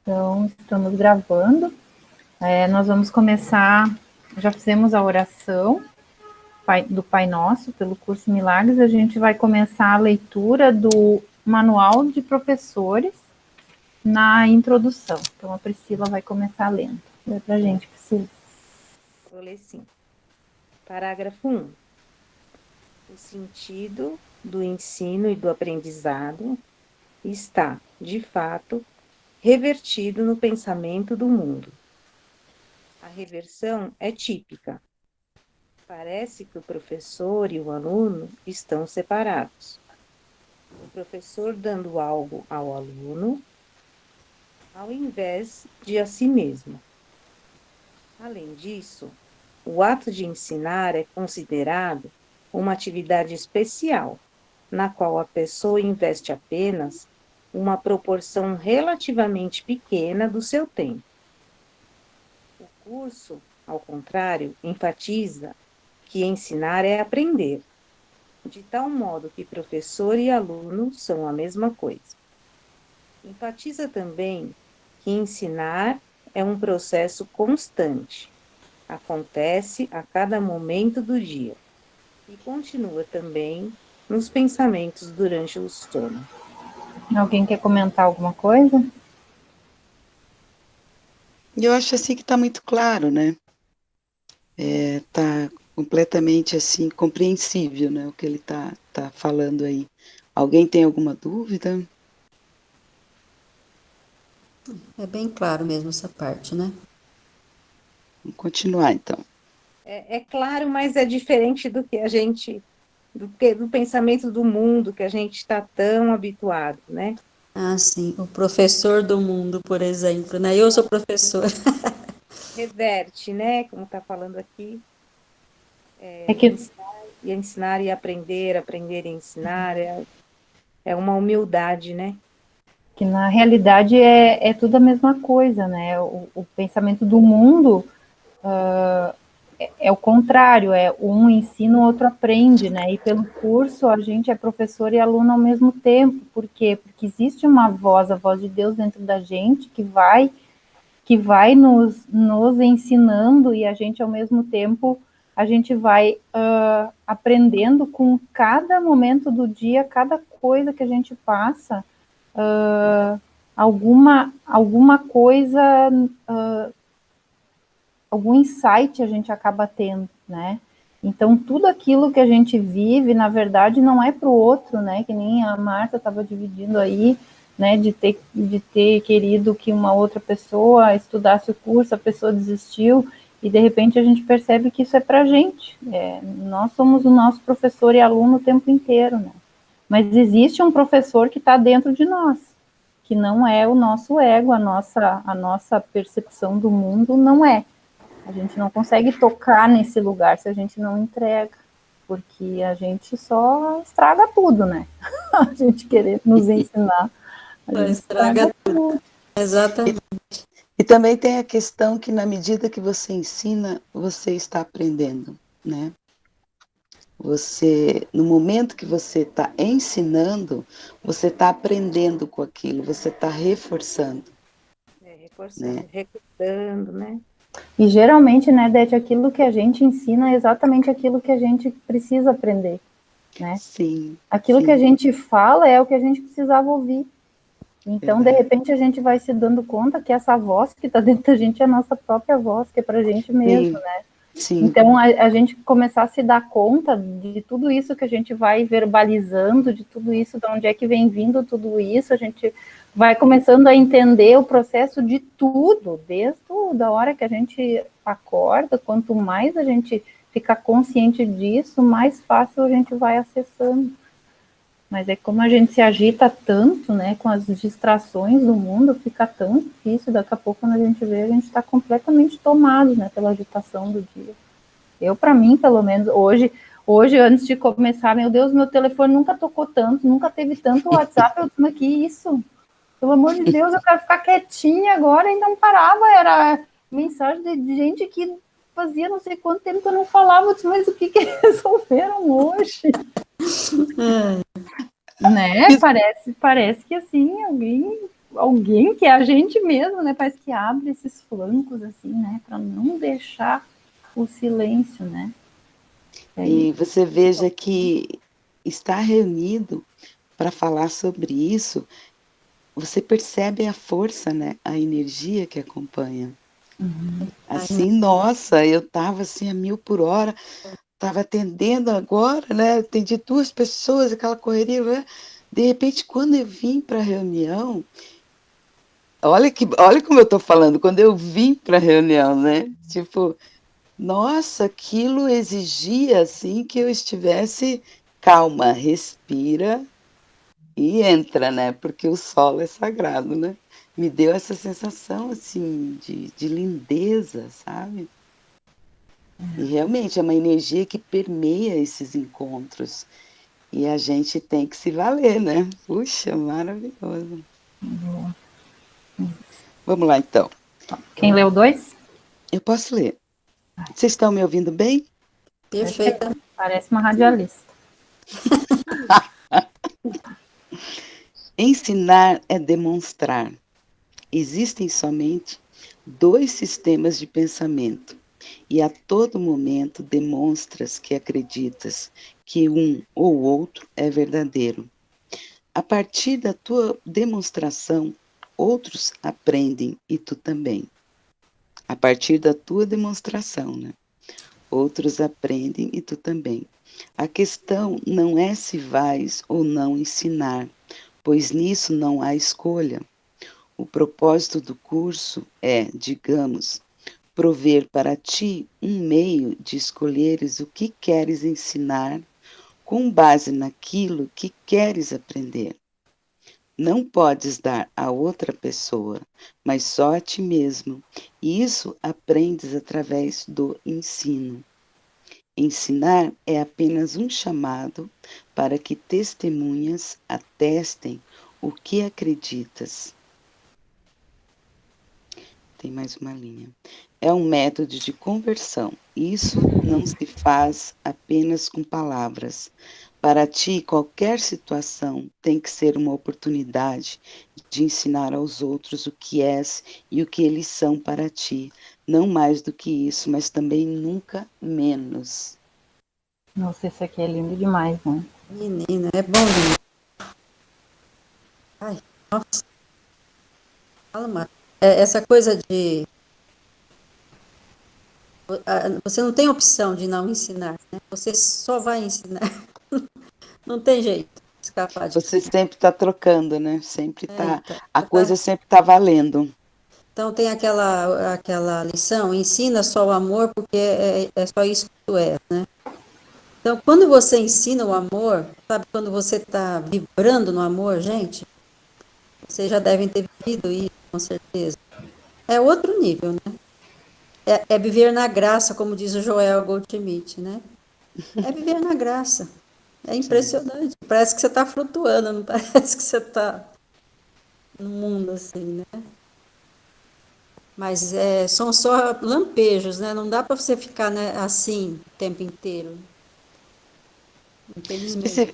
Então, estamos gravando. Nós vamos começar, já fizemos a oração do Pai Nosso pelo curso Milagres, a gente vai começar a leitura do Manual de Professores na introdução. Então, a Priscila vai começar lendo. Lê pra gente, Priscila. Vou ler sim. Parágrafo 1. O sentido do ensino e do aprendizado está, de fato, revertido no pensamento do mundo. A reversão é típica. Parece que o professor e o aluno estão separados. O professor dando algo ao aluno, ao invés de a si mesmo. Além disso, o ato de ensinar é considerado uma atividade especial, na qual a pessoa investe apenas uma proporção relativamente pequena do seu tempo. O curso, ao contrário, enfatiza que ensinar é aprender, de tal modo que professor e aluno são a mesma coisa. Enfatiza também que ensinar é um processo constante, acontece a cada momento do dia e continua também nos pensamentos durante o sono. Alguém quer comentar alguma coisa? Eu acho assim que está muito claro, né? Está completamente assim compreensível, né? O que ele tá falando aí. Alguém tem alguma dúvida? É bem claro mesmo essa parte, né? Vamos continuar então. É claro, mas é diferente do que a gente, do pensamento do mundo que a gente está tão habituado, né? Ah, sim, o professor do mundo, por exemplo, né? Eu sou professor. Reverte, né? Como está falando aqui, É que ensinar e aprender, aprender e ensinar, é uma humildade, né? na realidade é tudo a mesma coisa, né? O pensamento do mundo é o contrário, é um ensina, o outro aprende, né? E pelo curso a gente é professor e aluno ao mesmo tempo. Por quê? Porque existe uma voz, a voz de Deus dentro da gente que vai nos ensinando e a gente ao mesmo tempo a gente vai aprendendo com cada momento do dia, cada coisa que a gente passa, alguma coisa, algum insight a gente acaba tendo, né? Então, tudo aquilo que a gente vive, na verdade, não é para o outro, né? Que nem a Marta estava dividindo aí, né? De ter querido que uma outra pessoa estudasse o curso, a pessoa desistiu, e de repente a gente percebe que isso é para a gente. Nós somos o nosso professor e aluno o tempo inteiro, né? Mas existe um professor que está dentro de nós, que não é o nosso ego, a nossa percepção do mundo não é. A gente não consegue tocar nesse lugar se a gente não entrega, porque a gente só estraga tudo, né? A gente querer nos ensinar, a gente estraga tudo. Exatamente. E também tem a questão que na medida que você ensina, você está aprendendo, né? No momento que você está ensinando, você está aprendendo com aquilo, você está reforçando. Reforçando, Né? recrutando, né? E geralmente, né, Dete, aquilo que a gente ensina é exatamente aquilo que a gente precisa aprender, né? Sim. Aquilo sim. que a gente fala é o que a gente precisava ouvir. Então, de Verdade. repente, a gente vai se dando conta que essa voz que está dentro da gente é a nossa própria voz, que é para a gente mesmo, Sim. né? Sim. Então, a gente começar a se dar conta de tudo isso que a gente vai verbalizando, de tudo isso, de onde é que vem vindo tudo isso, a gente vai começando a entender o processo de tudo, desde a hora que a gente acorda, quanto mais a gente fica consciente disso, mais fácil a gente vai acessando. Mas é como a gente se agita tanto, né, com as distrações do mundo, fica tão difícil, daqui a pouco quando a gente vê, a gente está completamente tomado, né, pela agitação do dia. Eu, para mim, pelo menos, hoje, antes de começar, meu Deus, meu telefone nunca tocou tanto, nunca teve tanto WhatsApp, eu disse, que isso? Pelo amor de Deus, eu quero ficar quietinha agora, e não parava, era mensagem de gente que fazia não sei quanto tempo que eu não falava, eu disse, mas o que resolveram hoje? Né? Parece que assim, alguém alguém que é a gente mesmo, né? Parece que abre esses flancos, assim, né? Para não deixar o silêncio, né? E você veja que estar reunido para falar sobre isso, você percebe a força, né? A energia que acompanha. Assim, nossa, eu estava assim a 1000 por hora, estava atendendo agora, né? Atendi 2 pessoas, aquela correria, né? De repente, quando eu vim para a reunião, olha como eu estou falando, quando eu vim para a reunião, né? Tipo, nossa, aquilo exigia assim que eu estivesse calma, respira e entra, né? Porque o solo é sagrado, né? Me deu essa sensação assim de lindeza, sabe? E realmente é uma energia que permeia esses encontros. E a gente tem que se valer, né? Puxa, maravilhoso. Vamos lá, então. Quem leu 2? Eu posso ler. Vocês estão me ouvindo bem? Perfeita. Parece uma radialista. Ensinar é demonstrar. Existem somente 2 sistemas de pensamento, e a todo momento demonstras que acreditas que um ou outro é verdadeiro. A partir da tua demonstração, outros aprendem e tu também. A partir da tua demonstração, né? Outros aprendem e tu também. A questão não é se vais ou não ensinar, pois nisso não há escolha. O propósito do curso é, digamos, prover para ti um meio de escolheres o que queres ensinar com base naquilo que queres aprender. Não podes dar a outra pessoa, mas só a ti mesmo. E isso aprendes através do ensino. Ensinar é apenas um chamado para que testemunhas atestem o que acreditas. Tem mais uma linha. É um método de conversão. Isso não se faz apenas com palavras. Para ti, qualquer situação tem que ser uma oportunidade de ensinar aos outros o que és e o que eles são para ti. Não mais do que isso, mas também nunca menos. Nossa, esse aqui é lindo demais, né? Menina, é bom demais. Ai, nossa. Fala mais. Essa coisa de... Você não tem opção de não ensinar, né? Você só vai ensinar. Não tem jeito de escapar disso. Você sempre está trocando, né? Sempre está. Então, A coisa sempre está valendo. então tem aquela lição, ensina só o amor porque é só isso que tu és, né? Então, quando você ensina o amor, sabe, quando você está vibrando no amor, gente, vocês já devem ter vivido isso, com certeza. É outro nível, né? É viver na graça, como diz o Joel Goldschmidt, né? É viver na graça. É impressionante. Parece que você está flutuando, não parece que você está no mundo assim, né? Mas são só lampejos, né? Não dá para você ficar, né, assim o tempo inteiro. Infelizmente.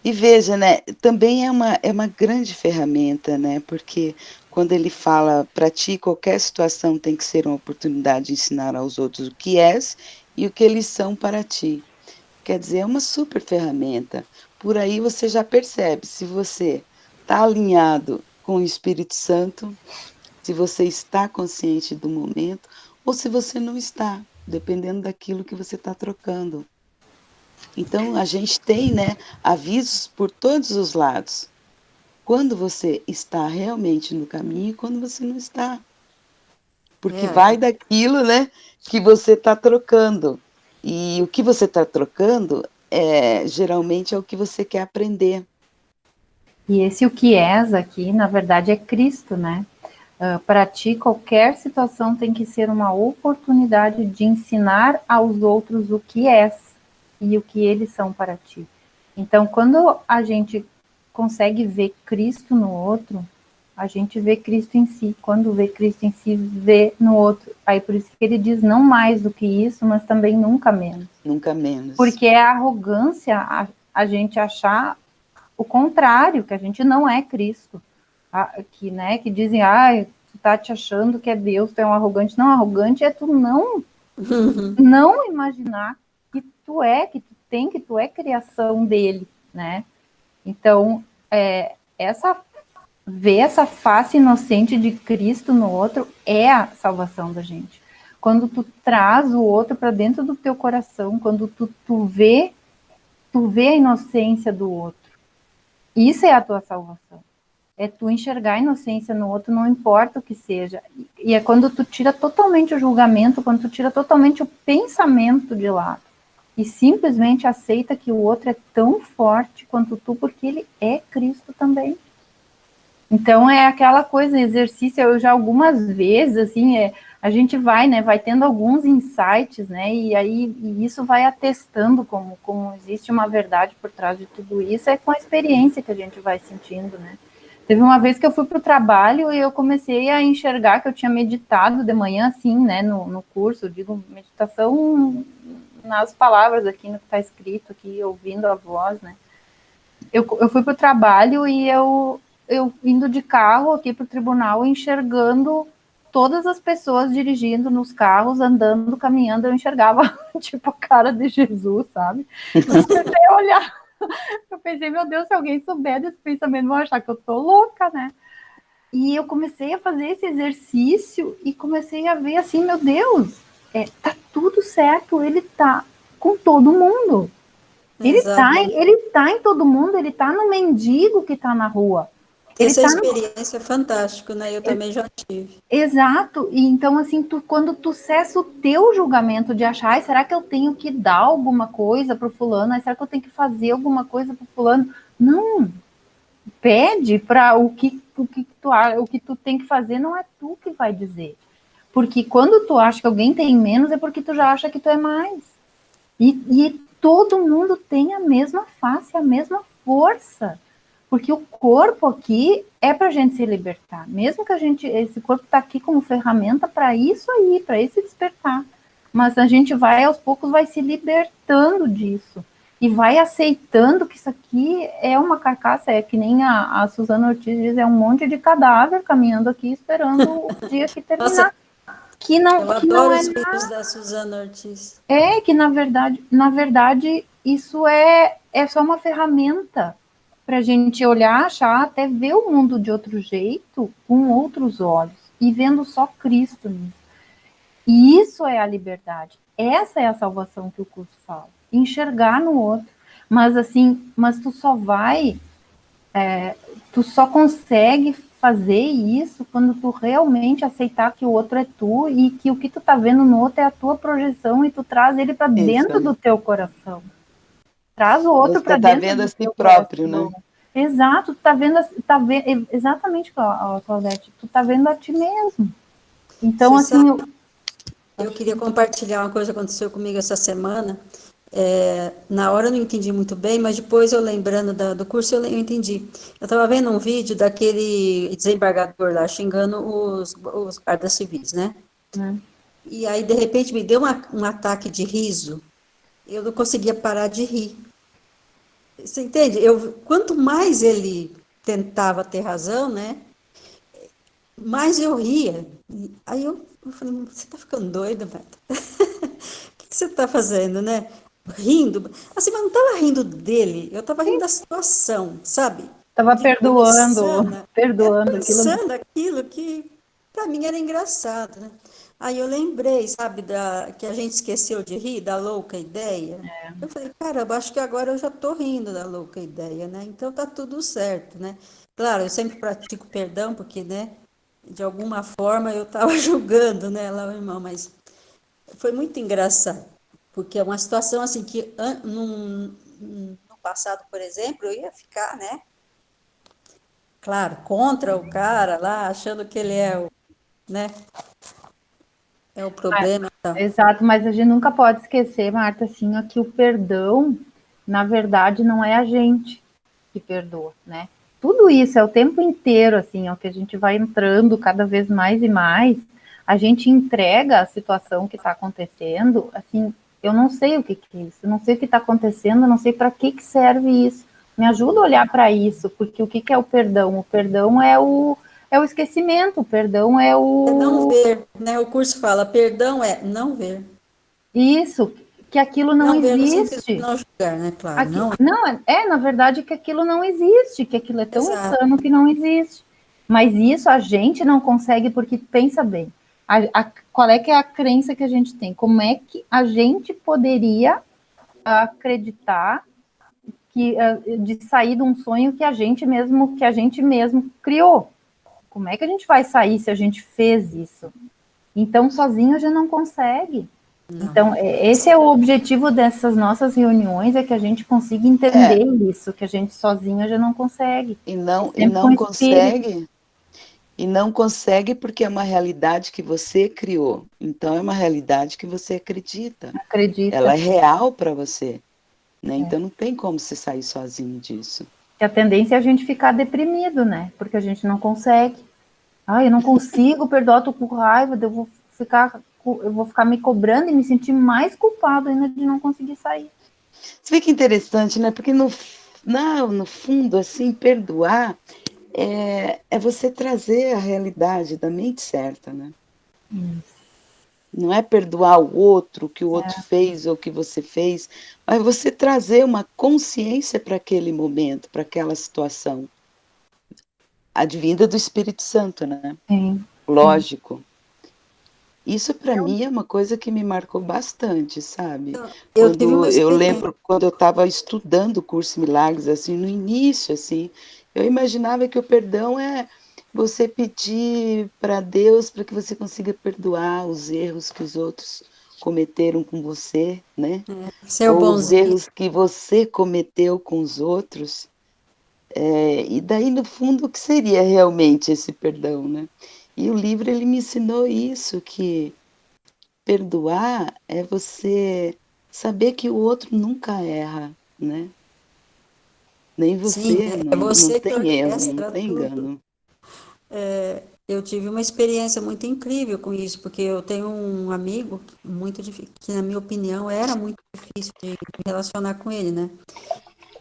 E veja, né, também é uma grande ferramenta, né, porque quando ele fala para ti, qualquer situação tem que ser uma oportunidade de ensinar aos outros o que és e o que eles são para ti. Quer dizer, é uma super ferramenta. Por aí você já percebe se você está alinhado com o Espírito Santo, se você está consciente do momento ou se você não está, dependendo daquilo que você está trocando. Então, a gente tem, né, avisos por todos os lados. Quando você está realmente no caminho e quando você não está. Porque vai daquilo, né, que você está trocando. E o que você está trocando, geralmente é o que você quer aprender. E esse o que és aqui, na verdade, é Cristo, né? Para ti, qualquer situação tem que ser uma oportunidade de ensinar aos outros o que és e o que eles são para ti. Então, quando a gente consegue ver Cristo no outro, a gente vê Cristo em si. Quando vê Cristo em si, vê no outro. Aí por isso que ele diz não mais do que isso, mas também nunca menos. Nunca menos. Porque é arrogância a gente achar o contrário, que a gente não é Cristo. que, né, que dizem, tu tá te achando que é Deus, tu é um arrogante. Não, arrogante é tu não imaginar que tu é criação dele, né? Então, ver essa face inocente de Cristo no outro é a salvação da gente. Quando tu traz o outro para dentro do teu coração, quando tu vê a inocência do outro, isso é a tua salvação. É tu enxergar a inocência no outro, não importa o que seja. E é quando tu tira totalmente o julgamento, quando tu tira totalmente o pensamento de lado. E simplesmente aceita que o outro é tão forte quanto tu, porque ele é Cristo também. Então, é aquela coisa, exercício, eu já algumas vezes, assim, a gente vai, né, vai tendo alguns insights, né, e isso vai atestando como existe uma verdade por trás de tudo isso, é com a experiência que a gente vai sentindo, né. Teve uma vez que eu fui para o trabalho e eu comecei a enxergar que eu tinha meditado de manhã, assim, né, no curso, eu digo meditação nas palavras aqui, no que está escrito aqui, ouvindo a voz, né. Eu fui para o trabalho e eu indo de carro aqui para o tribunal, enxergando todas as pessoas dirigindo nos carros, andando, caminhando, eu enxergava, tipo, a cara de Jesus, sabe? Eu comecei a olhar, eu pensei, meu Deus, se alguém souber desse pensamento, vão achar que eu tô louca, né? E eu comecei a fazer esse exercício e comecei a ver assim, meu Deus, tá tudo certo, ele tá com todo mundo. Ele tá em todo mundo, ele tá no mendigo que tá na rua. Essa experiência é fantástica, né? Eu também já tive. Exato. E então, assim, quando tu cessa o teu julgamento de achar, será que eu tenho que dar alguma coisa pro fulano? Será que eu tenho que fazer alguma coisa pro fulano? Não. Pede para o que tu tem que fazer, não é tu que vai dizer. Porque quando tu acha que alguém tem menos, é porque tu já acha que tu é mais. E todo mundo tem a mesma face, a mesma força. Porque o corpo aqui é para a gente se libertar. Mesmo que esse corpo está aqui como ferramenta para isso aí, para esse despertar. Mas a gente aos poucos, vai se libertando disso. E vai aceitando que isso aqui é uma carcaça, é que nem a Suzana Ortiz diz, é um monte de cadáver caminhando aqui, esperando o dia que terminar. Nossa, que não, eu que adoro não é os vídeos da Suzana Ortiz. que na verdade, isso é só uma ferramenta para a gente olhar, achar, até ver o mundo de outro jeito, com outros olhos, e vendo só Cristo nisso. E isso é a liberdade. Essa é a salvação que o curso fala. Enxergar no outro. Mas tu só consegue fazer isso quando tu realmente aceitar que o outro é tu e que o que tu tá vendo no outro é a tua projeção e tu traz ele para dentro do teu coração. Traz o outro para dentro vendo do a si teu próprio, coração. né? Exato, tu tá vendo exatamente, Claudete, tu tá vendo a ti mesmo. Então, Você assim, eu queria compartilhar uma coisa que aconteceu comigo essa semana. Na hora eu não entendi muito bem, mas depois eu lembrando do curso eu entendi. Eu estava vendo um vídeo daquele desembargador lá xingando os guardas civis, né? E aí, de repente, me deu um ataque de riso. Eu não conseguia parar de rir. Você entende? Quanto mais ele tentava ter razão, né? Mais eu ria. Aí eu falei, você tá ficando doida, velho? O que você tá fazendo, né? Rindo. Assim, mas não tava rindo dele, eu tava rindo da situação, sabe? tava perdoando Pensando aquilo que para mim era engraçado, né? Aí eu lembrei, sabe, que a gente esqueceu de rir, da louca ideia. Eu falei, caramba, acho que agora eu já tô rindo da louca ideia, né? Então tá tudo certo, né? Claro, eu sempre pratico perdão, porque, né, de alguma forma eu estava julgando, né, lá o irmão, mas foi muito engraçado, porque é uma situação assim que no passado, por exemplo, eu ia ficar, né, claro, contra o cara lá, achando que ele é o, né, é o problema. Tá. Exato, mas a gente nunca pode esquecer, Marta, assim, ó, que o perdão, na verdade, não é a gente que perdoa, né? Tudo isso é o tempo inteiro, assim, ó, que a gente vai entrando cada vez mais e mais, a gente entrega a situação que está acontecendo, assim, eu não sei o que é isso, eu não sei o que está acontecendo, eu não sei para que serve isso, Me ajuda a olhar para isso, porque o que que é o perdão? O perdão é o esquecimento, o perdão é É não o ver, né? O curso fala, perdão é não ver. isso, que aquilo não Não ver no sentido de existe. não julgar, né? Claro, não. Não, na verdade, que aquilo não existe, que aquilo é tão Exato. insano que não existe. Mas isso a gente não consegue porque, pensa bem, qual é que é a crença que a gente tem? Como é que a gente poderia acreditar que de sair de um sonho que a gente mesmo criou? Como é que a gente vai sair se a gente fez isso? Então, sozinho a gente não consegue. Não. Então, esse é o objetivo dessas nossas reuniões, é que a gente consiga entender isso, que a gente sozinho já não consegue. E não, É sempre com o espírito. e não consegue porque é uma realidade que você criou. Então é uma realidade que você acredita. Ela Acredita. é real para você, né? Então não tem como você sair sozinho disso. Que a tendência é a gente ficar deprimido, né? Porque a gente não consegue. Eu não consigo perdoar, tô com raiva, eu vou ficar me cobrando e me sentir mais culpado ainda de não conseguir sair. Você vê que interessante, né? Porque no fundo, assim, perdoar é você trazer a realidade da mente certa, né? Não é perdoar o outro, o que o outro fez ou o que você fez, mas você trazer uma consciência para aquele momento, para aquela situação. Advinda do Espírito Santo, né? Sim. Lógico. Isso para mim é uma coisa que me marcou bastante, sabe? Eu tive uma Quando eu experiência. lembro, quando eu estava estudando o curso Milagres, assim, no início, assim, eu imaginava que o perdão é você pedir para Deus para que você consiga perdoar os erros que os outros cometeram com você, né? Ser o Ou os bonzinho. erros que você cometeu com os outros. E daí, no fundo, o que seria realmente esse perdão, né? E o livro ele me ensinou isso, que perdoar é você saber que o outro nunca erra, né? Nem Sim, você, é não você que tem erro, não orquestra tem tudo. engano. Eu tive uma experiência muito incrível com isso, porque eu tenho um amigo muito que, na minha opinião, era muito difícil de me relacionar com ele, né?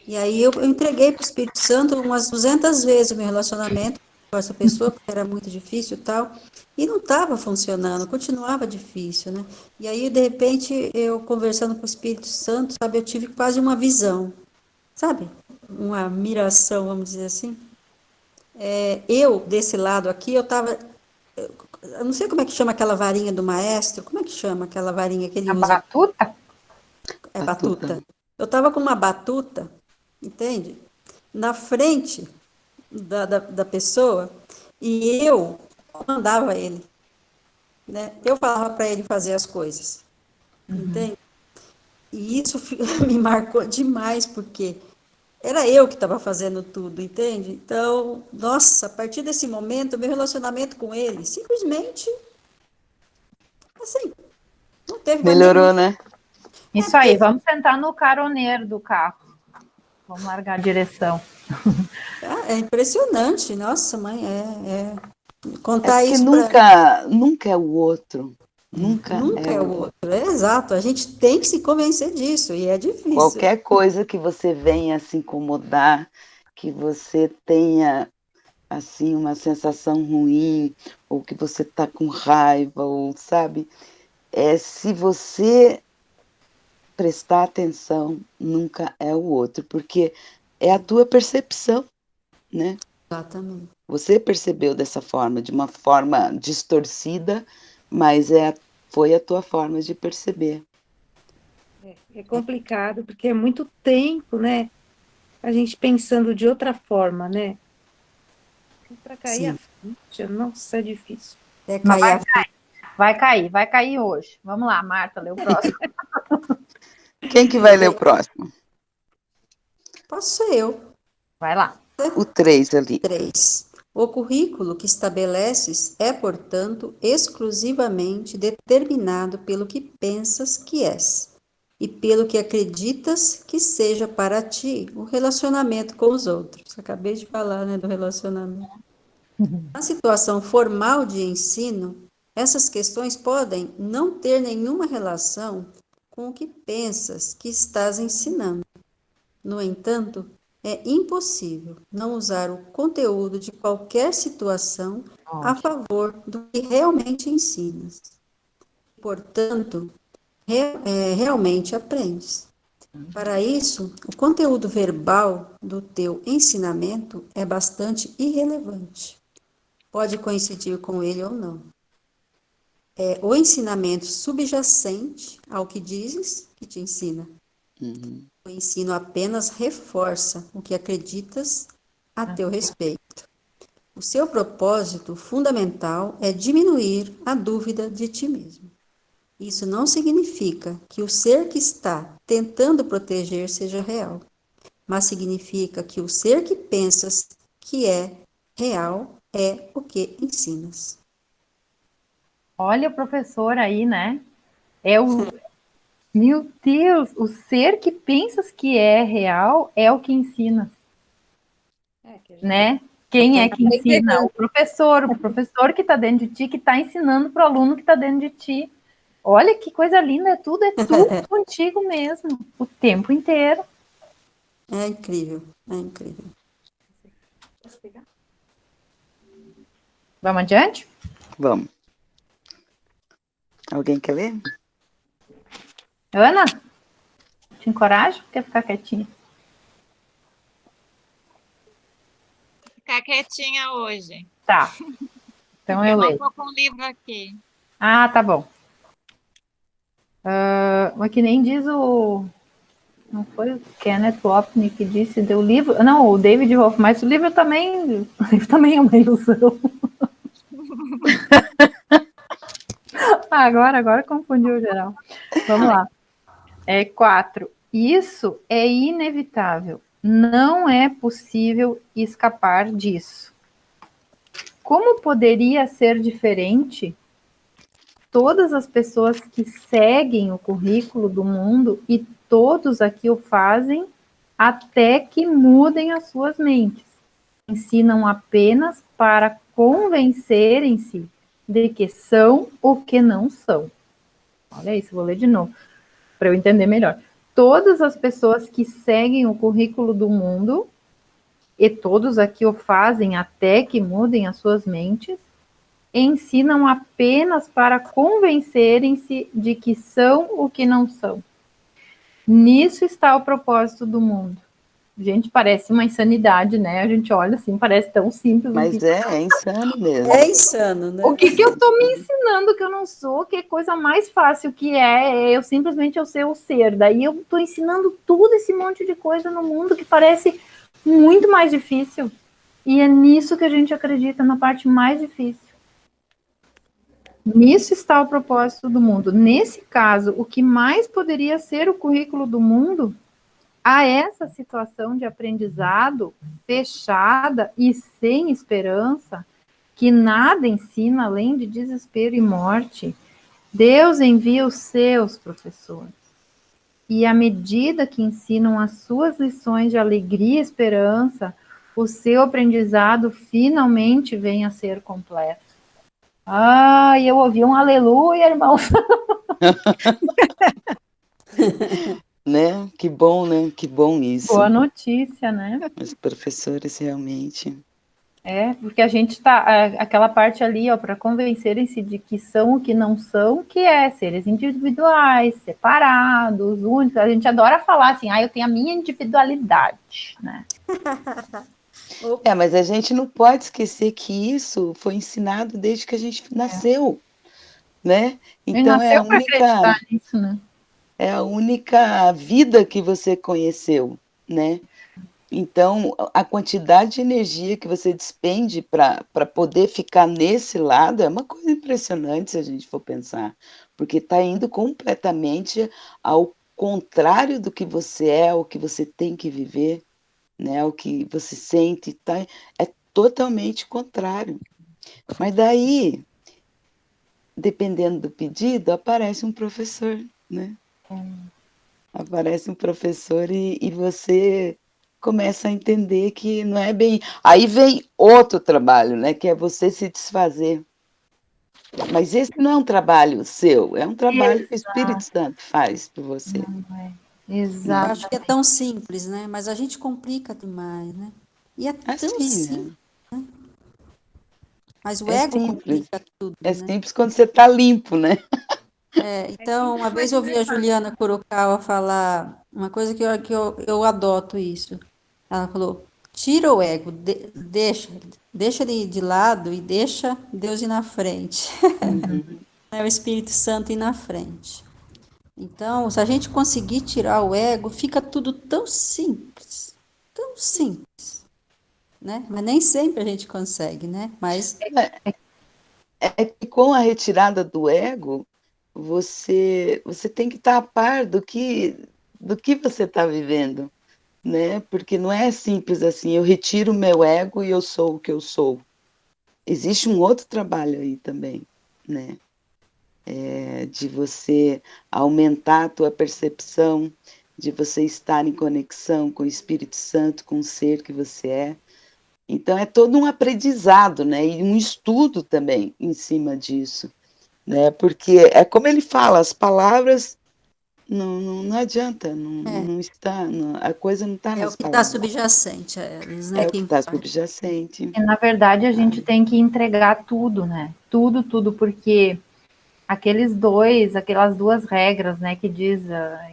E aí eu entreguei para o Espírito Santo umas 200 vezes o meu relacionamento com essa pessoa, porque era muito difícil e tal, e não estava funcionando, continuava difícil, né? E aí, de repente, eu conversando com o Espírito Santo, sabe, eu tive quase uma visão, sabe? Uma miração, vamos dizer assim. Eu, desse lado aqui, eu estava. Eu não sei como é que chama aquela varinha do maestro, como é que chama aquela varinha que ele A usa? batuta? É Batuta. batuta. Eu estava com uma batuta, entende? Na frente da pessoa e eu comandava ele, né? Eu falava para ele fazer as coisas, entende? E isso me marcou demais, porque era eu que estava fazendo tudo, entende? Então, nossa, a partir desse momento, meu relacionamento com ele, simplesmente, assim, não teve mais nenhum. Melhorou, né? Isso aí, vamos sentar no caroneiro do carro. Vamos largar a direção. É impressionante, nossa, mãe, É contar porque isso para nunca é o outro. Nunca nunca é é o o outro. outro, é exato, a gente tem que se convencer disso, e é difícil. Qualquer coisa que você venha se incomodar, que você tenha assim uma sensação ruim, ou que você está com raiva, ou sabe, se você prestar atenção, nunca é o outro, porque é a tua percepção, né? Exatamente. Você percebeu dessa forma, de uma forma distorcida, mas foi a tua forma de perceber. É complicado, porque é muito tempo, né? A gente pensando de outra forma, né? Para cair a Sim, ficha, nossa, é difícil. é Mas cair a vai cair hoje. Vamos lá, Marta, lê o próximo. Quem que vai ficha. ler o próximo? Posso ser eu. Vai lá. O 3 ali. 3. O currículo que estabeleces é, portanto, exclusivamente determinado pelo que pensas que és e pelo que acreditas que seja para ti o relacionamento com os outros. Acabei de falar, né, do relacionamento. Na situação formal de ensino, essas questões podem não ter nenhuma relação com o que pensas que estás ensinando. No entanto, é impossível não usar o conteúdo de qualquer situação a favor do que realmente ensinas. Portanto, realmente aprendes. Para isso, o conteúdo verbal do teu ensinamento é bastante irrelevante. Pode coincidir com ele ou não. É o ensinamento subjacente ao que dizes que te ensina. Uhum. O ensino apenas reforça o que acreditas a teu respeito. O seu propósito fundamental é diminuir a dúvida de ti mesmo. Isso não significa que o ser que está tentando proteger seja real, mas significa que o ser que pensas que é real é o que ensinas. Olha o professor aí, né? É o. Meu Deus, o ser que pensas que é real é o que ensina, Que a gente né? Quem é que tá ensina? pegando. O professor que está dentro de ti, que está ensinando para o aluno que está dentro de ti. Olha que coisa linda, é tu contigo mesmo, o tempo inteiro. É incrível, é incrível. Posso pegar? Vamos adiante? Vamos. Alguém quer ler? Ana, te encorajo? Quer ficar quietinha? Ficar quietinha hoje. Tá. Então eu não leio. tô com o livro aqui. Ah, tá bom. Mas que nem diz o... Não foi o Kenneth Wapnick que disse do livro... Não, o David Hoff, mas o livro também é uma ilusão. Agora confundiu geral. Vamos lá. 4. Isso é inevitável. Não é possível escapar disso. Como poderia ser diferente? Todas as pessoas que seguem o currículo do mundo e todos aqui o fazem até que mudem as suas mentes. Ensinam apenas para convencerem-se de que são o que não são. Olha isso, vou ler de novo, para eu entender melhor. Todas as pessoas que seguem o currículo do mundo, e todos aqui o fazem até que mudem as suas mentes, ensinam apenas para convencerem-se de que são o que não são. Nisso está o propósito do mundo. Gente, parece uma insanidade, né? A gente olha assim, parece tão simples. Mas é insano mesmo. É insano, né? O que eu estou me ensinando que eu não sou, que coisa mais fácil que eu simplesmente eu ser o ser. Daí eu estou ensinando tudo esse monte de coisa no mundo que parece muito mais difícil. E é nisso que a gente acredita, na parte mais difícil. Nisso está o propósito do mundo. Nesse caso, o que mais poderia ser o currículo do mundo, a essa situação de aprendizado fechada e sem esperança, que nada ensina além de desespero e morte, Deus envia os seus professores. E à medida que ensinam as suas lições de alegria e esperança, o seu aprendizado finalmente vem a ser completo. Eu ouvi um aleluia, irmão. Né? Que bom, né? Que bom isso. Boa notícia, né? Os professores realmente... Porque a gente está... Aquela parte ali, para convencerem-se de que são o que não são, que é seres individuais, separados, únicos. A gente adora falar assim, eu tenho a minha individualidade, né? Mas a gente não pode esquecer que isso foi ensinado desde que a gente nasceu, né? Então é a única, nisso, né? É a única vida que você conheceu, né? Então a quantidade de energia que você despende para poder ficar nesse lado é uma coisa impressionante se a gente for pensar, porque está indo completamente ao contrário do que você é, o que você tem que viver, né, o que você sente, é totalmente contrário. Mas daí, dependendo do pedido, aparece um professor, né? Aparece um professor e você começa a entender que não é bem... Aí vem outro trabalho, né, que é você se desfazer. Mas esse não é um trabalho seu, é um trabalho que o Espírito Santo faz por você. Eu Exato. acho que é tão simples, né? Mas a gente complica demais, né? E é tão Assim, simples, né? mas o É ego simples. complica tudo, É né? simples quando você está limpo, né? Então, uma vez eu ouvi a Juliana Kurokawa falar uma coisa que eu adoto isso. Ela falou: tira o ego, deixa ele de lado e deixa Deus ir na frente, Uhum. né? O Espírito Santo ir na frente. Então, se a gente conseguir tirar o ego, fica tudo tão simples, né? Mas nem sempre a gente consegue, né? Mas É que com a retirada do ego, você tem que estar a par do que você está vivendo, né? Porque não é simples assim, eu retiro o meu ego e eu sou o que eu sou. Existe um outro trabalho aí também, né? De você aumentar a tua percepção, de você estar em conexão com o Espírito Santo, com o ser que você é. Então é todo um aprendizado, né? E um estudo também em cima disso, né? Porque é como ele fala, as palavras não adianta, é, não está, a coisa não está é o nas que está palavras, subjacente a elas, né? é o Que que está importa. subjacente. E, na verdade, a gente tem que entregar tudo, né? Tudo, tudo, porque aquelas duas regras, né, que diz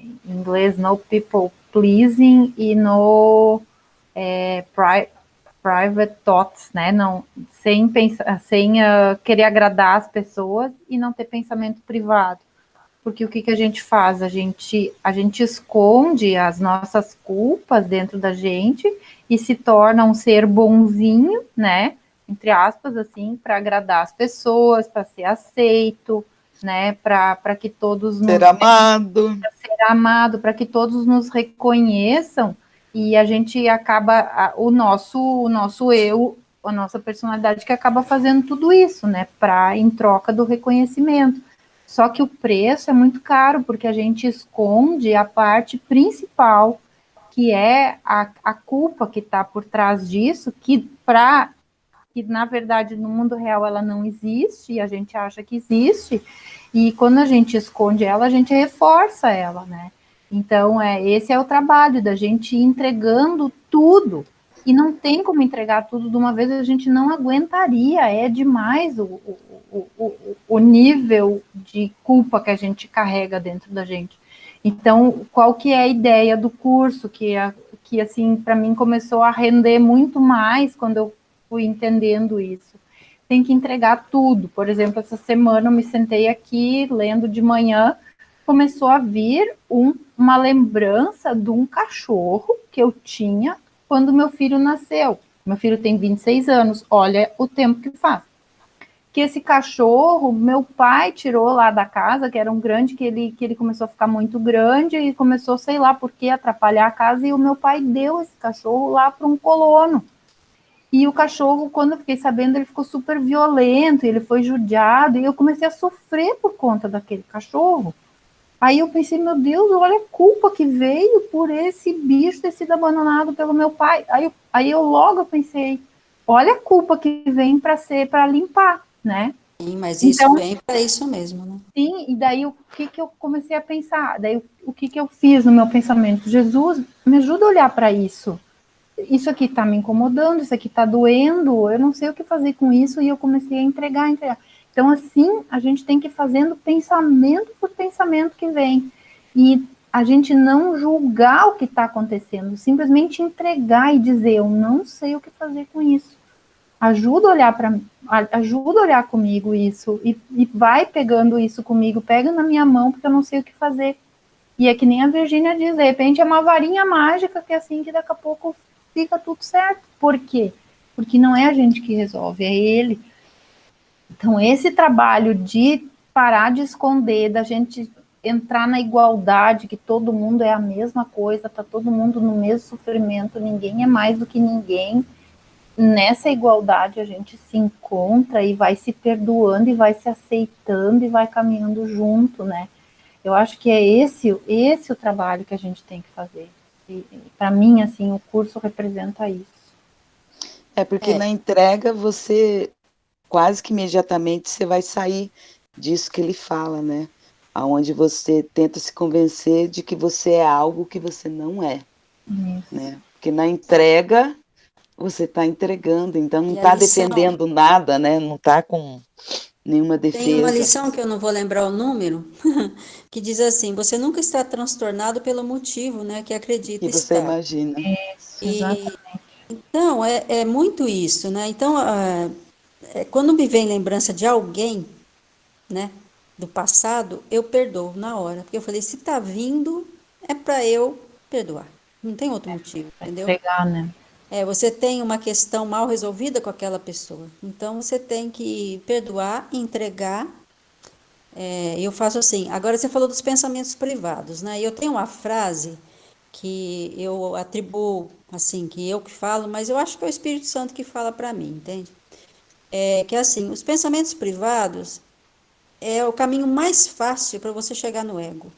em inglês no people pleasing e no private thoughts, né, não, sem pensar, sem querer agradar as pessoas e não ter pensamento privado. Porque o que a gente faz? A gente esconde as nossas culpas dentro da gente e se torna um ser bonzinho, né? Entre aspas, assim, para agradar as pessoas, para ser aceito, né? Para que todos Ser nos amado. ser amado, para que todos nos reconheçam e a gente acaba o nosso eu, a nossa personalidade que acaba fazendo tudo isso, né? Para em troca do reconhecimento. Só que o preço é muito caro, porque a gente esconde a parte principal, que é a culpa que está por trás disso, que na verdade no mundo real ela não existe, e a gente acha que existe, e quando a gente esconde ela, a gente reforça ela, né? Então, esse é o trabalho da gente ir entregando tudo. E não tem como entregar tudo de uma vez, a gente não aguentaria, é demais o nível de culpa que a gente carrega dentro da gente. Então, qual que é a ideia do curso, que assim, para mim começou a render muito mais quando eu fui entendendo isso. Tem que entregar tudo. Por exemplo, essa semana eu me sentei aqui lendo de manhã, começou a vir uma lembrança de um cachorro que eu tinha quando meu filho nasceu. Meu filho tem 26 anos, olha o tempo que faz. Que esse cachorro, meu pai tirou lá da casa, que era um grande, que ele começou a ficar muito grande e começou, sei lá por que, atrapalhar a casa, e o meu pai deu esse cachorro lá para um colono. E o cachorro, quando eu fiquei sabendo, ele ficou super violento, ele foi judiado, e eu comecei a sofrer por conta daquele cachorro. Aí eu pensei, meu Deus, olha a culpa que veio por esse bicho ter sido abandonado pelo meu pai. Aí eu logo pensei, olha a culpa que vem para limpar, né? Sim, mas isso Então, vem para isso mesmo, né? sim, e daí o que eu comecei a pensar? Daí o que eu fiz no meu pensamento? Jesus, me ajuda a olhar para isso. Isso aqui está me incomodando, isso aqui está doendo, eu não sei o que fazer com isso, e eu comecei a entregar. Então, assim, a gente tem que ir fazendo pensamento por pensamento que vem. E a gente não julgar o que está acontecendo, simplesmente entregar e dizer, eu não sei o que fazer com isso. Ajuda a olhar comigo isso, e vai pegando isso comigo, pega na minha mão, porque eu não sei o que fazer. E é que nem a Virgínia diz, de repente é uma varinha mágica que é assim que daqui a pouco fica tudo certo. Por quê? Porque não é a gente que resolve, é ele. Então, esse trabalho de parar de esconder, da gente entrar na igualdade, que todo mundo é a mesma coisa, tá todo mundo no mesmo sofrimento, ninguém é mais do que ninguém. Nessa igualdade a gente se encontra e vai se perdoando e vai se aceitando e vai caminhando junto, né? Eu acho que é esse o trabalho que a gente tem que fazer. E para mim, assim, o curso representa isso. É porque É, na entrega você quase que imediatamente você vai sair disso que ele fala, né? aonde você tenta se convencer de que você é algo que você não é, Isso. né? Porque na entrega, você está entregando, então não E a está lição, defendendo nada, né? Não está com nenhuma tem uma defesa. lição que eu não vou lembrar o número, que diz assim: você nunca está transtornado pelo motivo, né, que acredita Que você estar. imagina. Isso, E exatamente. então é muito isso, né? Então, quando me vem lembrança de alguém, né, do passado, eu perdoo na hora, porque eu falei, se tá vindo, é para eu perdoar. Não tem outro motivo, Para entendeu? entregar, né? Você tem uma questão mal resolvida com aquela pessoa, então você tem que perdoar, entregar. Eu faço assim. Agora você falou dos pensamentos privados, né? Eu tenho uma frase que eu atribuo, assim, que eu que falo, mas eu acho que é o Espírito Santo que fala para mim, entende? Que é assim, os pensamentos privados é o caminho mais fácil para você chegar no ego,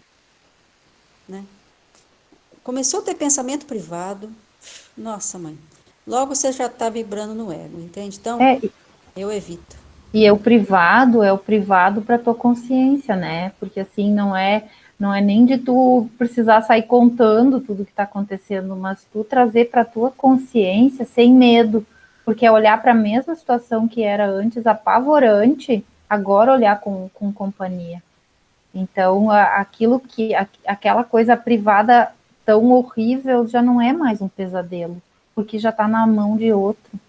né? Começou a ter pensamento privado, nossa mãe, logo você já está vibrando no ego, entende? Então, É, eu evito. e é o privado para tua consciência, né? Porque assim não é nem de tu precisar sair contando tudo que está acontecendo, mas tu trazer para tua consciência sem medo, porque é olhar para a mesma situação que era antes apavorante, agora olhar com companhia. Então, aquela coisa privada tão horrível já não é mais um pesadelo, porque já está na mão de outro,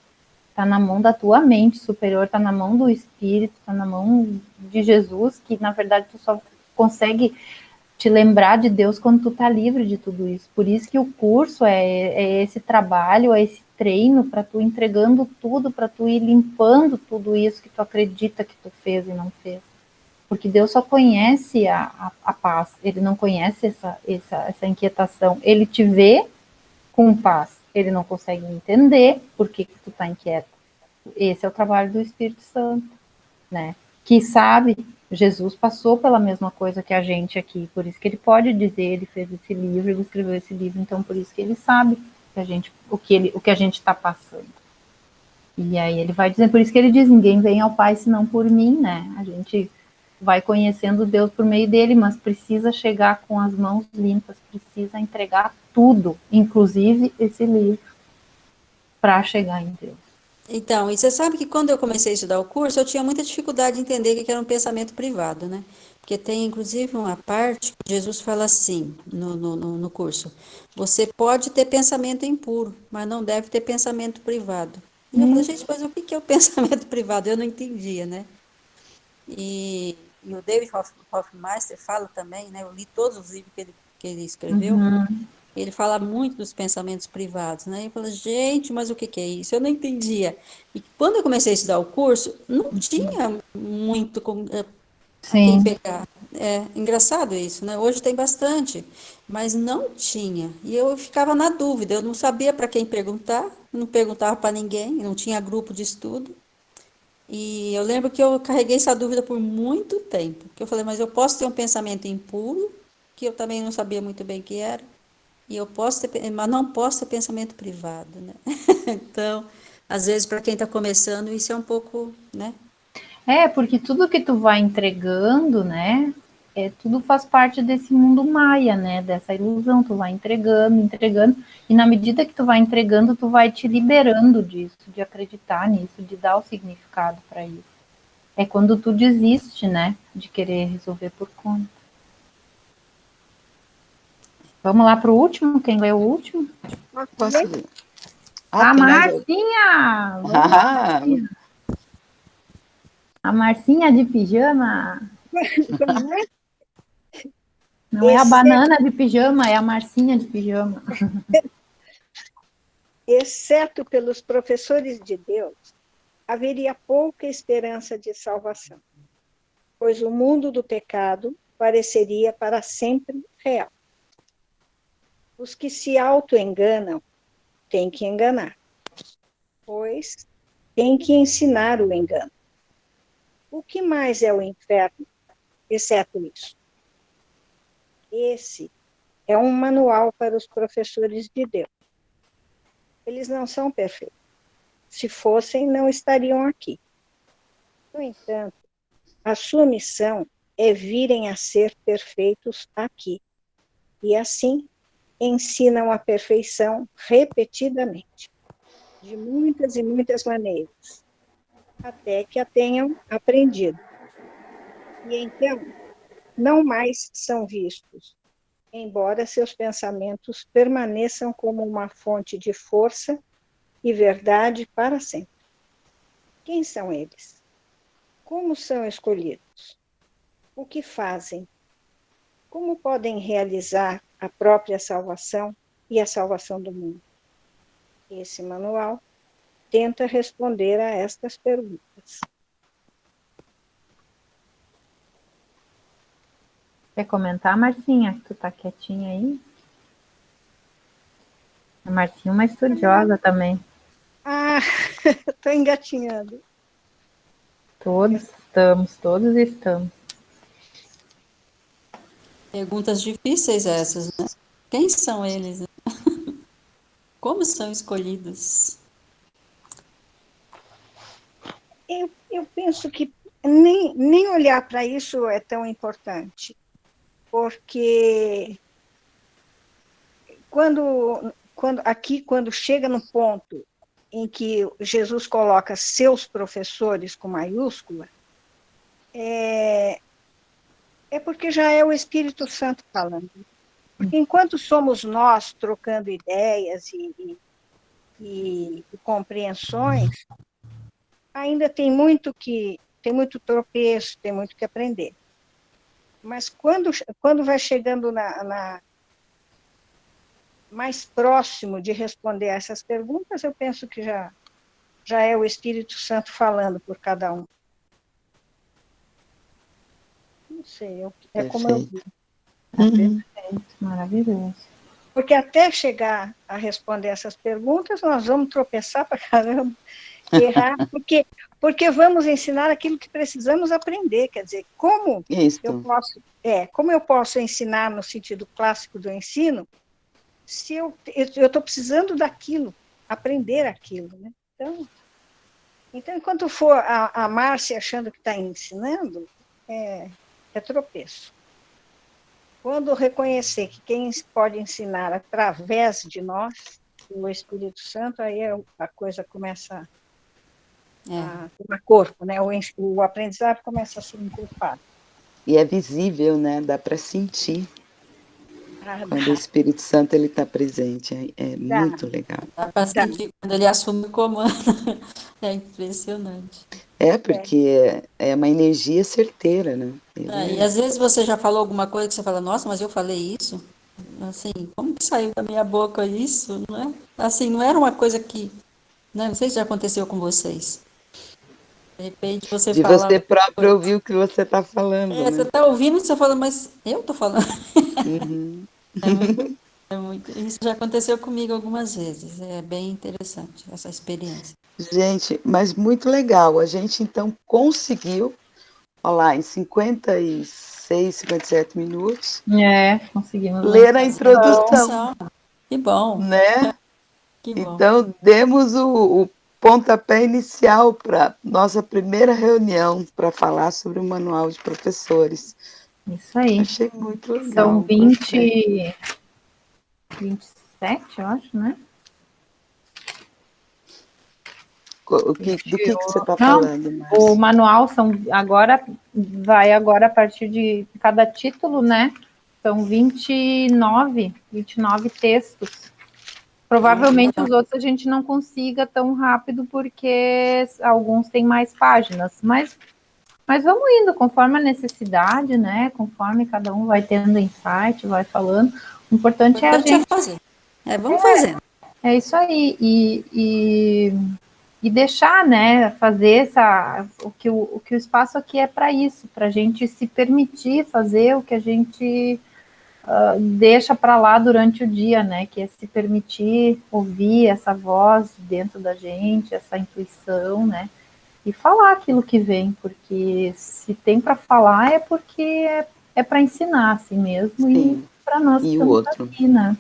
está na mão da tua mente superior, está na mão do Espírito, está na mão de Jesus, que na verdade tu só consegue te lembrar de Deus quando tu tá livre de tudo isso. Por isso que o curso é esse trabalho, é esse treino para tu entregando tudo, para tu ir limpando tudo isso que tu acredita que tu fez e não fez. Porque Deus só conhece a paz, ele não conhece essa inquietação. Ele te vê com paz, ele não consegue entender por que tu está inquieto. Esse é o trabalho do Espírito Santo, né? Que sabe, Jesus passou pela mesma coisa que a gente aqui, por isso que ele pode dizer, ele fez esse livro, ele escreveu esse livro, então por isso que ele sabe o que a gente está passando. E aí ele vai dizer, por isso que ele diz, ninguém vem ao Pai senão por mim, né? A gente vai conhecendo Deus por meio dele, mas precisa chegar com as mãos limpas, precisa entregar tudo, inclusive esse livro, para chegar em Deus. Então, e você sabe que quando eu comecei a estudar o curso, eu tinha muita dificuldade de entender o que era um pensamento privado, né? Porque tem, inclusive, uma parte que Jesus fala assim, no curso: você pode ter pensamento impuro, mas não deve ter pensamento privado. E eu falei, gente, mas o que é o pensamento privado? Eu não entendia, né? E o David Hoffmeister fala também, né? Eu li todos os livros que ele escreveu. Uhum. Ele fala muito dos pensamentos privados, né? E fala, gente, mas o que é isso? Eu não entendia. E quando eu comecei a estudar o curso, não tinha muito a quem Sim, pegar. É engraçado isso, né? Hoje tem bastante, mas não tinha. E eu ficava na dúvida, eu não sabia para quem perguntar, não perguntava para ninguém, não tinha grupo de estudo. E eu lembro que eu carreguei essa dúvida por muito tempo, que eu falei, mas eu posso ter um pensamento impuro, que eu também não sabia muito bem o que era, e eu posso ter, mas não posso ter pensamento privado, né? Então, às vezes, para quem está começando, isso é um pouco, né? porque tudo que tu vai entregando, né, tudo faz parte desse mundo maia, né, dessa ilusão, tu vai entregando, entregando, e na medida que tu vai entregando, tu vai te liberando disso, de acreditar nisso, de dar o significado para isso. É quando tu desiste, né, de querer resolver por conta. Vamos lá para o último, quem leu o último? Posso ler? Ah, A tem mais outro. Marcinha! Vamos lá, Ah, Marcinha. A Marcinha de pijama. Como é? Não é a Exceto, banana de pijama, é a Marcinha de pijama. exceto pelos professores de Deus, haveria pouca esperança de salvação, pois o mundo do pecado pareceria para sempre real. Os que se auto-enganam têm que enganar, pois têm que ensinar o engano. O que mais é o inferno, exceto isso? Esse é um manual para os professores de Deus. Eles não são perfeitos. Se fossem, não estariam aqui. No entanto, a sua missão é virem a ser perfeitos aqui. E assim ensinam a perfeição repetidamente, de muitas e muitas maneiras, até que a tenham aprendido. E então, não mais são vistos, embora seus pensamentos permaneçam como uma fonte de força e verdade para sempre. Quem são eles? Como são escolhidos? O que fazem? Como podem realizar a própria salvação e a salvação do mundo? Esse manual tenta responder a estas perguntas. Quer comentar, Marcinha? Tu tá quietinha aí? A Marcinha é uma estudiosa também. Ah, estou engatinhando. Todos estamos. Perguntas difíceis essas, né? Quem são eles? Como são escolhidos? Eu penso que nem olhar para isso é tão importante, porque quando chega no ponto em que Jesus coloca seus professores com maiúscula, é porque já é o Espírito Santo falando. Porque enquanto somos nós trocando ideias e compreensões, ainda tem muito tropeço, tem muito que aprender. Mas quando vai chegando mais próximo de responder a essas perguntas, eu penso que já é o Espírito Santo falando por cada um. Não sei, é como eu vi. Perfeito, maravilhoso. Porque até chegar a responder essas perguntas, nós vamos tropeçar para caramba, errar, porque vamos ensinar aquilo que precisamos aprender. Quer dizer, como eu posso ensinar no sentido clássico do ensino, se eu estou precisando daquilo, aprender aquilo, né? Então, enquanto for a Márcia achando que está ensinando, é tropeço. Quando reconhecer que quem pode ensinar através de nós, o Espírito Santo, aí a coisa começa a tomar corpo, né? O aprendizado começa a ser encorpado. E é visível, né? Dá para sentir quando o Espírito Santo está presente. É muito legal. Dá para sentir quando ele assume o comando. É impressionante. Porque é uma energia certeira, né? E às vezes você já falou alguma coisa que você fala, nossa, mas eu falei isso? Assim, como que saiu da minha boca isso? Não é? Assim, não era uma coisa que... Né? Não sei se já aconteceu com vocês. De repente você fala... De você próprio ouvir o que você está falando. Né? Você está ouvindo e você fala, mas eu estou falando. Uhum. Isso já aconteceu comigo algumas vezes. É bem interessante essa experiência. Gente, mas muito legal. A gente, então, conseguiu, olha lá, em 56, 57 minutos, Conseguimos ler a introdução. Que bom. Né? Que bom. Então, demos o pontapé inicial para nossa primeira reunião para falar sobre o Manual de Professores. Isso aí. Achei muito legal. São 27, eu acho, né? Do que você está falando, Márcia? O manual vai agora a partir de cada título, né? São 29 textos. Provavelmente os outros a gente não consiga tão rápido, porque alguns têm mais páginas, mas vamos indo conforme a necessidade, né? Conforme cada um vai tendo insight, vai falando. O importante é a gente fazer. Vamos fazendo. É isso aí. E deixar, né, fazer o que o espaço aqui é para isso, para a gente se permitir fazer o que a gente deixa para lá durante o dia, né, que é se permitir ouvir essa voz dentro da gente, essa intuição, né, e falar aquilo que vem, porque se tem para falar é porque é para ensinar assim mesmo. Sim. E para nós e o outro aqui, né?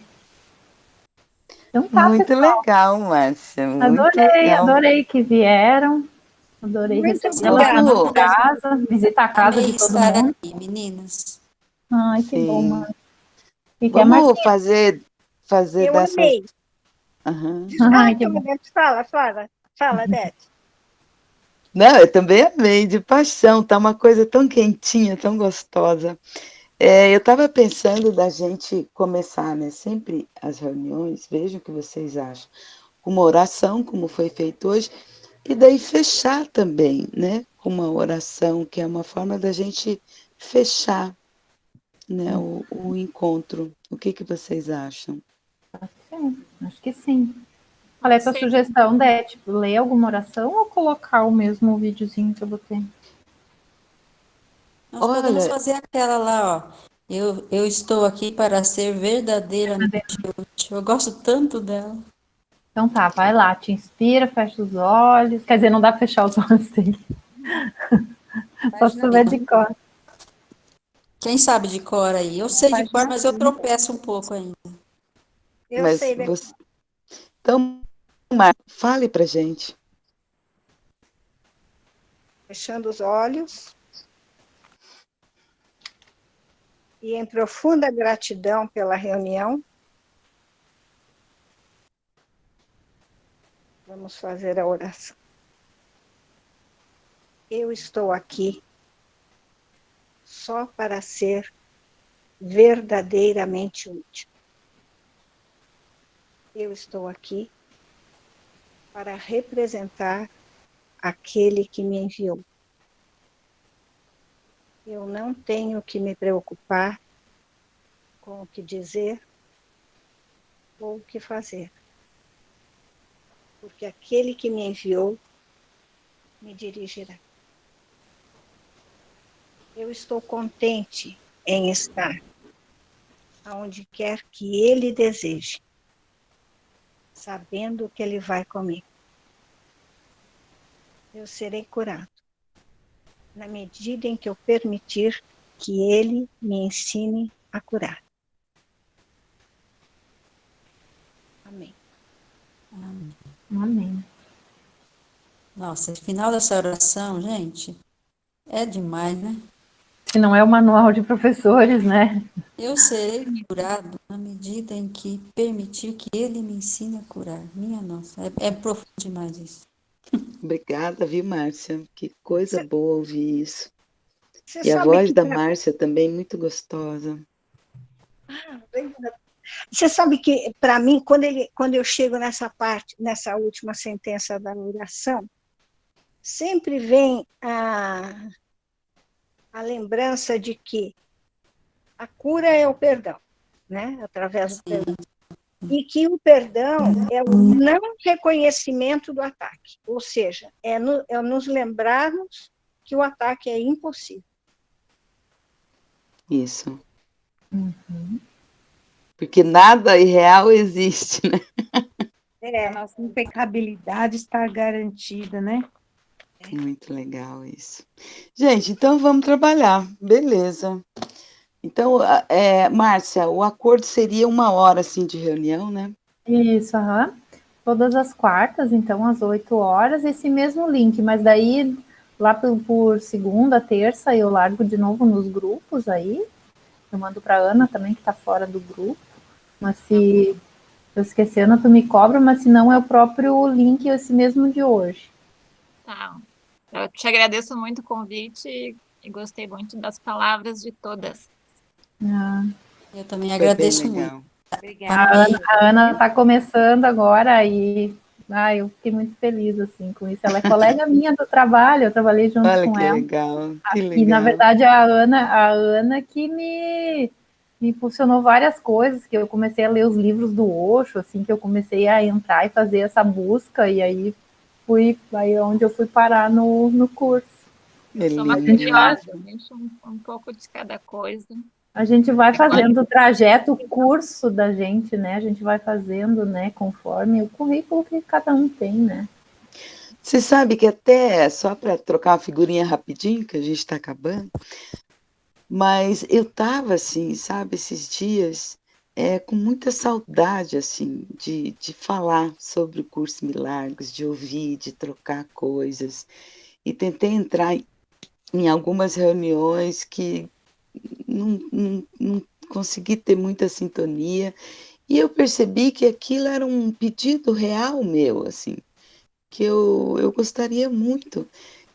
Então, tá, muito pessoal. legal, Márcia. Muito adorei que vieram. Adorei Muito recebê-las na obrigada. nossa casa, visitar a casa Amei de todo estar mundo. aqui, meninas. Ai, que bom, Sim. Márcia. E que é Vamos Marcinha? fazer Eu dessas. amei. Aham. Ai, que bom. Dete, fala, Dete. Não, eu também amei, de paixão, tá uma coisa tão quentinha, tão gostosa. Eu estava pensando da gente começar, né, sempre as reuniões, vejam o que vocês acham, com uma oração, como foi feito hoje, e daí fechar também, né, com uma oração, que é uma forma da gente fechar, né, o encontro. O que vocês acham? Sim, acho que sim. Qual é a tua Sim. sugestão, Dé? Tipo, ler alguma oração ou colocar o mesmo videozinho que eu botei? Nós podemos Olha, fazer aquela lá, ó. Eu estou aqui para ser verdadeiramente útil. Eu gosto tanto dela. Então tá, vai lá, te inspira, fecha os olhos. Quer dizer, não dá pra fechar os olhos, tem. Só se Página souber de cor. Quem sabe de cor aí? Eu sei de cor, Página mas eu 30. tropeço um pouco ainda. Eu mas sei, você... Então, fale pra gente. fechando os olhos e em profunda gratidão pela reunião, vamos fazer a oração. Eu estou aqui só para ser verdadeiramente útil. Eu estou aqui para representar aquele que me enviou. Eu não tenho que me preocupar com o que dizer ou o que fazer, porque aquele que me enviou me dirigirá. Eu estou contente em estar aonde quer que ele deseje, sabendo que ele vai comigo. Eu serei curado, na medida em que eu permitir que ele me ensine a curar. Amém. Amém. Nossa, o final dessa oração, gente, é demais, né? Se não é o manual de professores, né? Eu serei curado na medida em que permitir que ele me ensine a curar. Minha nossa, é profundo demais isso. Obrigada, viu, Márcia? Que coisa Você boa ouvir isso. E a sabe voz que da Márcia também muito gostosa. Você sabe que, para mim, quando eu chego nessa parte, nessa última sentença da oração, sempre vem a lembrança de que a cura é o perdão, né? Através do perdão. E que o perdão é o não reconhecimento do ataque, ou seja, é nos lembrarmos que o ataque é impossível. Isso. Porque nada irreal existe, né? A nossa impecabilidade está garantida, né? Muito legal isso. Gente, então vamos trabalhar. Beleza. Então, Márcia, o acordo seria 1 hora assim de reunião, né? Isso, aham. Todas as quartas, então, às 8 horas, esse mesmo link, mas daí, lá por segunda, terça, eu largo de novo nos grupos aí. Eu mando para Ana também, que está fora do grupo. Mas se eu esquecendo, tu me cobra, mas se não, é o próprio link, esse mesmo de hoje. Tá. Eu te agradeço muito o convite e gostei muito das palavras de todas. Ah, Eu também Foi bem agradeço muito. legal. Obrigada. Amei. a Ana está começando agora e eu fiquei muito feliz assim com isso. Ela é colega minha do trabalho, eu trabalhei junto Olha com que ela. legal, que E na legal. verdade a Ana que me impulsionou várias coisas, que eu comecei a ler os livros do Osho, assim, que eu comecei a entrar e fazer essa busca, e aí onde eu fui parar no curso. Eu sou uma Lindo curiosa, mesmo. deixo um pouco de cada coisa. A gente vai fazendo o trajeto, o curso da gente, né? A gente vai fazendo, né? Conforme o currículo que cada um tem, né? Você sabe que até, só para trocar uma figurinha rapidinho, que a gente está acabando, mas eu estava assim, sabe, esses dias, com muita saudade, assim, de falar sobre o curso Milagres, de ouvir, de trocar coisas. e tentei entrar em algumas reuniões que não consegui ter muita sintonia, e eu percebi que aquilo era um pedido real meu, assim, que eu gostaria muito.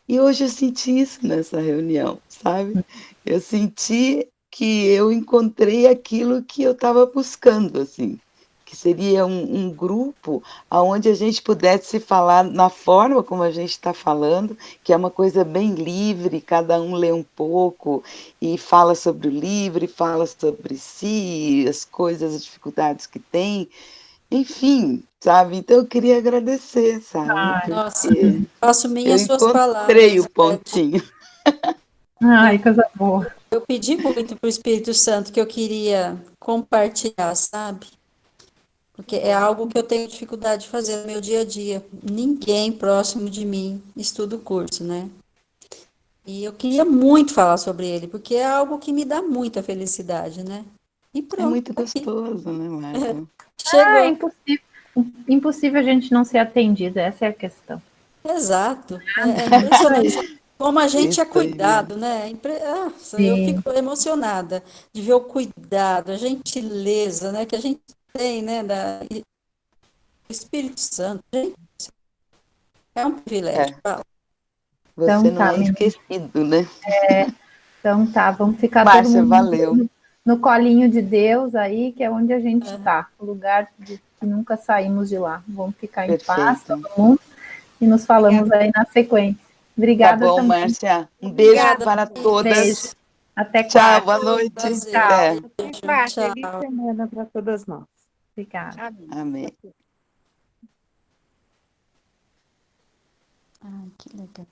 E hoje eu senti isso nessa reunião, sabe? Eu senti que eu encontrei aquilo que eu estava buscando, assim, que seria um grupo onde a gente pudesse falar na forma como a gente está falando, que é uma coisa bem livre, cada um lê um pouco e fala sobre o livro, e fala sobre si, as coisas, as dificuldades que tem, enfim, sabe? Então eu queria agradecer, sabe? Ai, Nossa, Porque faço eu minhas suas encontrei palavras, o Beth. pontinho. ai, Eu, coisa boa. eu pedi muito para o Espírito Santo que eu queria compartilhar, sabe? Porque é algo que eu tenho dificuldade de fazer no meu dia a dia. Ninguém próximo de mim estuda o curso, né? E eu queria muito falar sobre ele, porque é algo que me dá muita felicidade, né? E É pronto, muito tá aqui. gostoso, né, Marta? É Chegou. impossível, impossível a gente não ser atendida, essa é a questão. Exato. É Isso impressionante aí. como a gente é Isso aí cuidado, mesmo. né? Nossa, eu Sim. fico emocionada de ver o cuidado, a gentileza, né, que a gente tem, né, do Espírito Santo. Gente, é um privilégio. É, Fala. você Então não tá, é menina. esquecido, né? Então tá, vamos ficar todo Márcia, mundo valeu. no colinho de Deus aí, que é onde a gente está, o lugar que nunca saímos de lá. Vamos ficar em paz, Perfeito. todo mundo, e nos falamos Obrigada. aí na sequência. Tá Obrigada bom, também. Márcia. Um beijo Obrigada. para Beijo. todas. Até Tchau, quarta. boa noite. Prazer. Tchau. Até. Até Beijo. quarta. Tchau. Feliz semana para todas nós. Obrigada. Amém. Amém. Ai, que legal.